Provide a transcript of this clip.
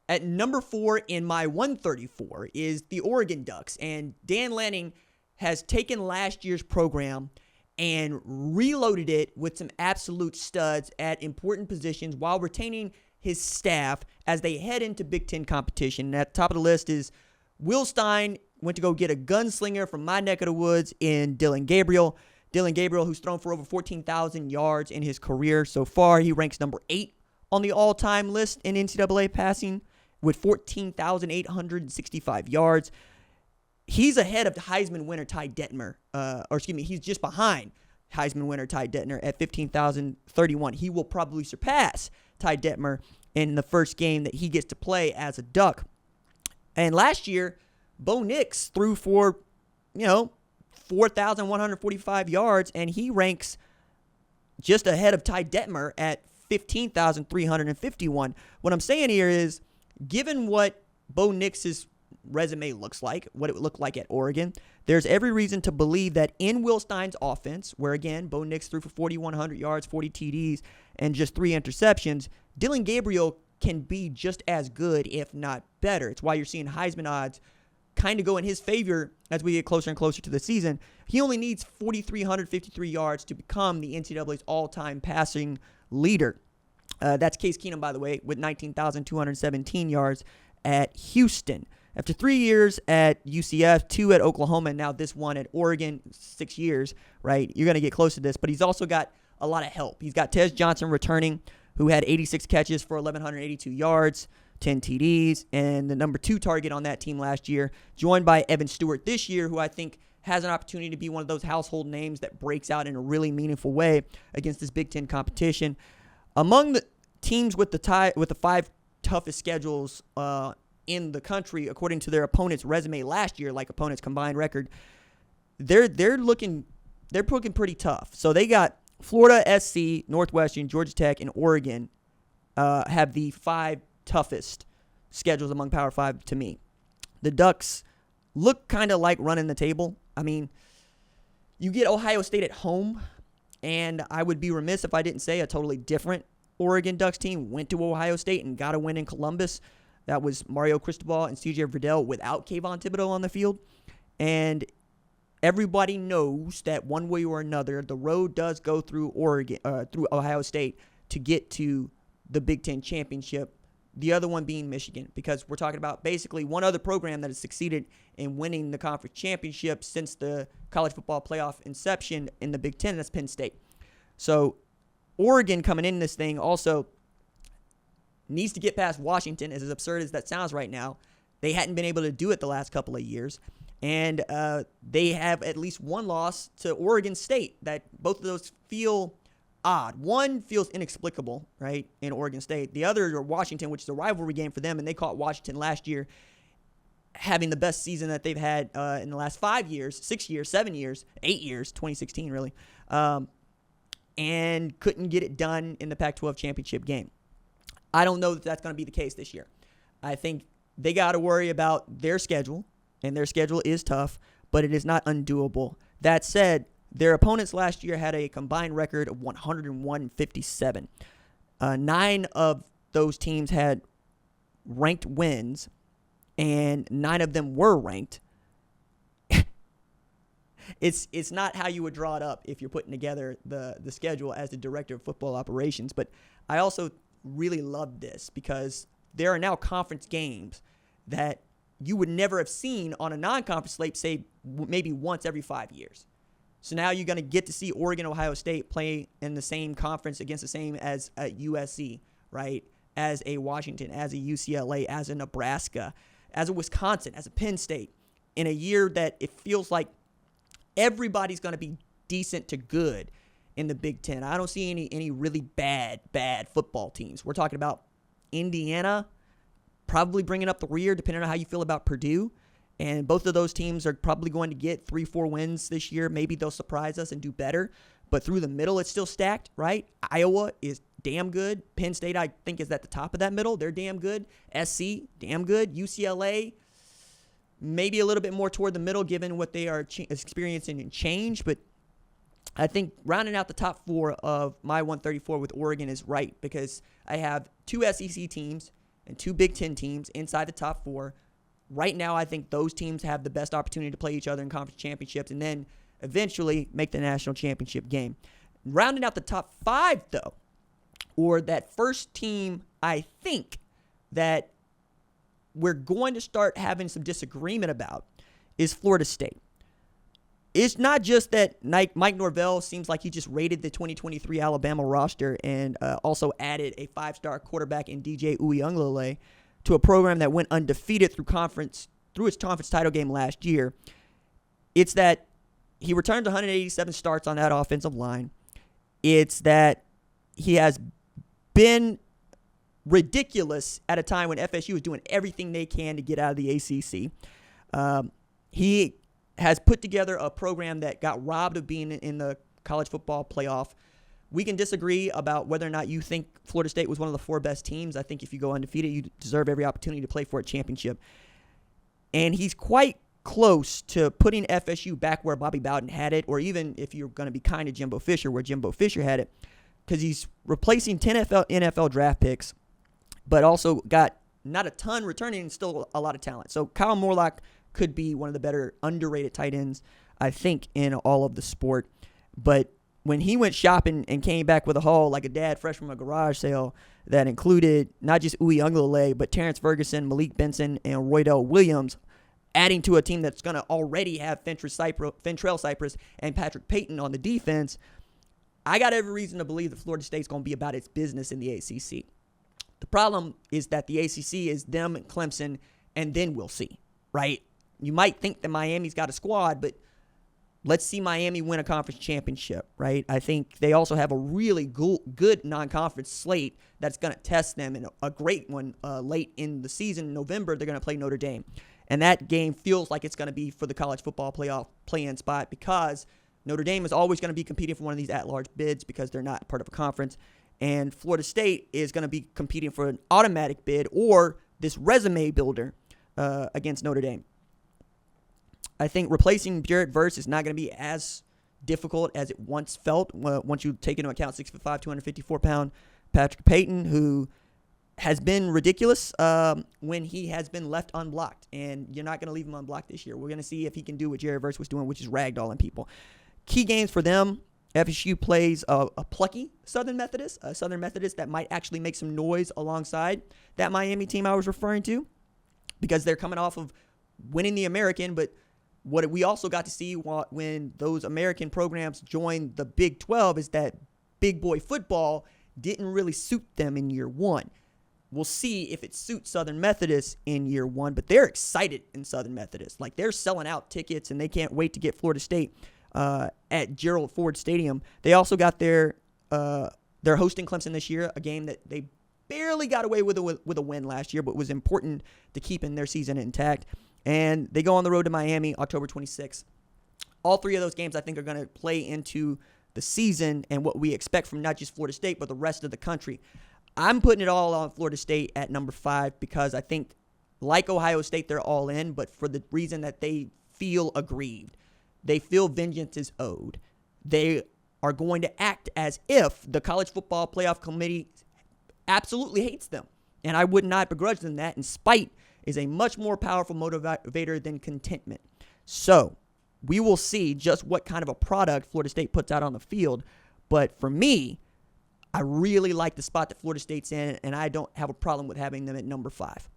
At number 4 in my 134 is the Oregon Ducks. And Dan Lanning has taken last year's program and reloaded it with some absolute studs at important positions while retaining his staff as they head into Big Ten competition. And at the top of the list is Will Stein went to go get a gunslinger from my neck of the woods in Dylan Gabriel. Dylan Gabriel, who's thrown for over 14,000 yards in his career so far. He ranks number 8 on the all-time list in NCAA passing with 14,865 yards. He's ahead of Heisman winner Ty Detmer, he's just behind Heisman winner Ty Detmer at 15,031. He will probably surpass Ty Detmer in the first game that he gets to play as a Duck. And last year, Bo Nix threw for, 4,145 yards, and he ranks just ahead of Ty Detmer at 15,351. What I'm saying here is, given what Bo Nix's resume looks like, what it looked like at Oregon, there's every reason to believe that in Will Stein's offense, where again, Bo Nix threw for 4,100 yards, 40 TDs, and just 3 interceptions, Dylan Gabriel can be just as good, if not better. It's why you're seeing Heisman odds kind of go in his favor as we get closer and closer to the season. He only needs 4,353 yards to become the NCAA's all-time passing leader. That's Case Keenum, by the way, with 19,217 yards at Houston. After 3 years at UCF, 2 at Oklahoma, and now this one at Oregon, 6 years, right? You're going to get close to this, but he's also got a lot of help. He's got Tez Johnson returning, who had 86 catches for 1,182 yards, 10 TDs, and the number 2 target on that team last year, joined by Evan Stewart this year, who I think has an opportunity to be one of those household names that breaks out in a really meaningful way against this Big Ten competition. Among the teams with the 5 toughest schedules in the country, according to their opponent's resume last year, like opponents' combined record, they're looking pretty tough. So they got Florida, SC, Northwestern, Georgia Tech, and Oregon have the 5 toughest schedules among Power 5 to me. The Ducks look kind of like running the table. I mean, you get Ohio State at home, and I would be remiss if I didn't say a totally different Oregon Ducks team went to Ohio State and got a win in Columbus. That was Mario Cristobal and CJ Verdell without Kayvon Thibodeau on the field. And everybody knows that one way or another, the road does go through through Ohio State to get to the Big Ten championship. The other one being Michigan, because we're talking about basically one other program that has succeeded in winning the conference championship since the college football playoff inception in the Big Ten, and that's Penn State. So Oregon coming in this thing also needs to get past Washington, as absurd as that sounds right now. They hadn't been able to do it the last couple of years. And they have at least one loss to Oregon State that both of those feel odd. One feels inexplicable, right, in Oregon State. The other are Washington, which is a rivalry game for them, and they caught Washington last year having the best season that they've had in the last 5 years, 6 years, 7 years, 8 years, 2016 really, and couldn't get it done in the Pac-12 championship game. I don't know that that's going to be the case this year. I think they got to worry about their schedule, and their schedule is tough, but it is not undoable. That said, their opponents last year had a combined record of 101-57. 9 of those teams had ranked wins, and 9 of them were ranked. It's not how you would draw it up if you're putting together the schedule as the director of football operations. But I also really love this because there are now conference games that you would never have seen on a non-conference slate, say maybe once every 5 years. So now you're going to get to see Oregon, Ohio State play in the same conference against the same as a USC, right? As a Washington, as a UCLA, as a Nebraska, as a Wisconsin, as a Penn State, in a year that it feels like everybody's going to be decent to good in the Big Ten. I don't see any really bad football teams. We're talking about Indiana probably bringing up the rear, depending on how you feel about Purdue. And both of those teams are probably going to get 3-4 wins this year. Maybe they'll surprise us and do better. But through the middle, it's still stacked, right? Iowa is damn good. Penn State, I think, is at the top of that middle. They're damn good. SC, damn good. UCLA, maybe a little bit more toward the middle given what they are experiencing in change. But I think rounding out the top 4 of my 134 with Oregon is right because I have 2 SEC teams and 2 Big Ten teams inside the top 4. Right now, I think those teams have the best opportunity to play each other in conference championships and then eventually make the national championship game. Rounding out the top 5, though, or that first team, I think that we're going to start having some disagreement about is Florida State. It's not just that Mike Norvell seems like he just raided the 2023 Alabama roster and also added a 5-star quarterback in DJ Uiagalelei to a program that went undefeated through its conference title game last year. It's that he returned 187 starts on that offensive line. It's that he has been ridiculous at a time when FSU is doing everything they can to get out of the ACC. He has put together a program that got robbed of being in the college football playoff. We can disagree about whether or not you think Florida State was one of the 4 best teams. I think if you go undefeated, you deserve every opportunity to play for a championship. And he's quite close to putting FSU back where Bobby Bowden had it, or even if you're going to be kind to Jimbo Fisher, where Jimbo Fisher had it, because he's replacing 10 NFL draft picks, but also got not a ton returning and still a lot of talent. So Kyle Morlock could be one of the better underrated tight ends, I think, in all of the sport. But when he went shopping and came back with a haul like a dad fresh from a garage sale that included not just Uiagalelei, but Terrence Ferguson, Malik Benson, and Roydell Williams, adding to a team that's going to already have Fentrell Cypress and Patrick Payton on the defense, I got every reason to believe that Florida State's going to be about its business in the ACC. The problem is that the ACC is them and Clemson, and then we'll see, right? You might think that Miami's got a squad, but let's see Miami win a conference championship, right? I think they also have a really good non-conference slate that's going to test them, and a great one late in the season. In November, they're going to play Notre Dame. And that game feels like it's going to be for the college football playoff play-in spot because Notre Dame is always going to be competing for one of these at-large bids because they're not part of a conference. And Florida State is going to be competing for an automatic bid or this resume builder against Notre Dame. I think replacing Jarrett Verse is not going to be as difficult as it once felt once you take into account 6'5", 254-pound Patrick Payton, who has been ridiculous when he has been left unblocked. And you're not going to leave him unblocked this year. We're going to see if he can do what Jarrett Verse was doing, which is ragdolling people. Key games for them. FSU plays a plucky Southern Methodist, a Southern Methodist that might actually make some noise alongside that Miami team I was referring to because they're coming off of winning the American. But what we also got to see when those American programs joined the Big 12 is that big boy football didn't really suit them in year one. We'll see if it suits Southern Methodist in year one, but they're excited in Southern Methodist. Like, they're selling out tickets, and they can't wait to get Florida State at Gerald Ford Stadium. They also got they're hosting Clemson this year, a game that they barely got away with a win last year, but was important to keeping their season intact. And they go on the road to Miami October 26th. All 3 of those games, I think, are going to play into the season and what we expect from not just Florida State, but the rest of the country. I'm putting it all on Florida State at number 5 because I think, like Ohio State, they're all in, but for the reason that they feel aggrieved. They feel vengeance is owed. They are going to act as if the College Football Playoff Committee absolutely hates them. And I would not begrudge them that. And spite is a much more powerful motivator than contentment. So we will see just what kind of a product Florida State puts out on the field. But for me, I really like the spot that Florida State's in, and I don't have a problem with having them at number 5.